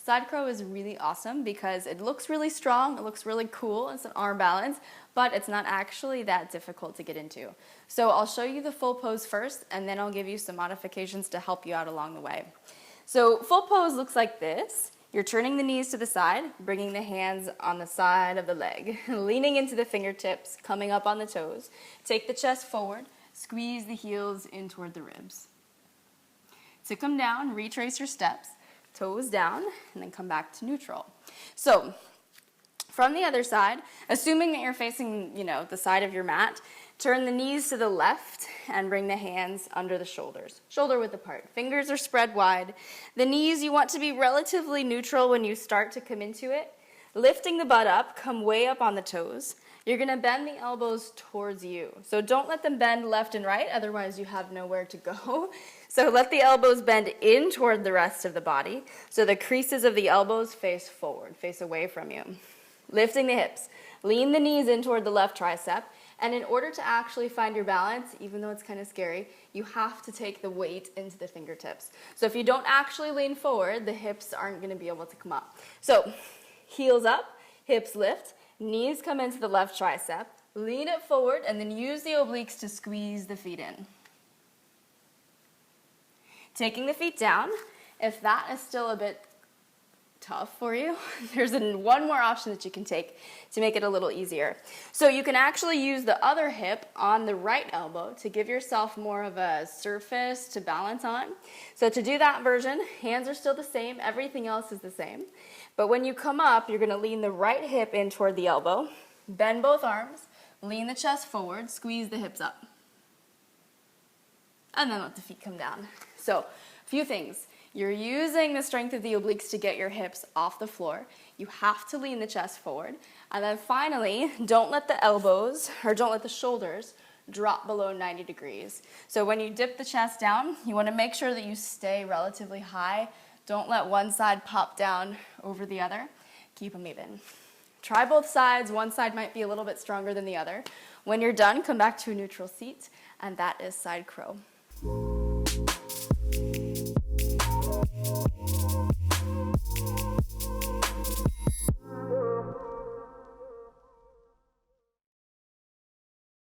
Side crow is really awesome because it looks really strong, it looks really cool, it's an arm balance, but it's not actually that difficult to get into. So I'll show you the full pose first, and then I'll give you some modifications to help you out along the way. So full pose looks like this. You're turning the knees to the side, bringing the hands on the side of the leg, leaning into the fingertips, coming up on the toes. Take the chest forward, squeeze the heels in toward the ribs. To come down, retrace your steps, toes down, and then come back to neutral. So from the other side, assuming that you're facing, the side of your mat, turn the knees to the left and bring the hands under the shoulders, shoulder width apart. Fingers are spread wide. The knees, you want to be relatively neutral when you start to come into it. Lifting the butt up, come way up on the toes. You're gonna bend the elbows towards you. So don't let them bend left and right, otherwise you have nowhere to go. So let the elbows bend in toward the rest of the body. So the creases of the elbows face forward, face away from you. Lifting the hips, lean the knees in toward the left tricep. And in order to actually find your balance, even though it's kind of scary, you have to take the weight into the fingertips. So if you don't actually lean forward, the hips aren't going to be able to come up. So heels up, hips lift, knees come into the left tricep, lean it forward, and then use the obliques to squeeze the feet in. Taking the feet down, if that is still a bit tough for you, there's one more option that you can take to make it a little easier. So you can actually use the other hip on the right elbow to give yourself more of a surface to balance on. So to do that version, hands are still the same, everything else is the same. But when you come up, you're gonna lean the right hip in toward the elbow, bend both arms, lean the chest forward, squeeze the hips up. And then let the feet come down. So a few things. You're using the strength of the obliques to get your hips off the floor. You have to lean the chest forward. And then finally, don't let the elbows, or don't let the shoulders drop below 90 degrees. So when you dip the chest down, you want to make sure that you stay relatively high. Don't let one side pop down over the other. Keep them even. Try both sides. One side might be a little bit stronger than the other. When you're done, come back to a neutral seat, and that is side crow.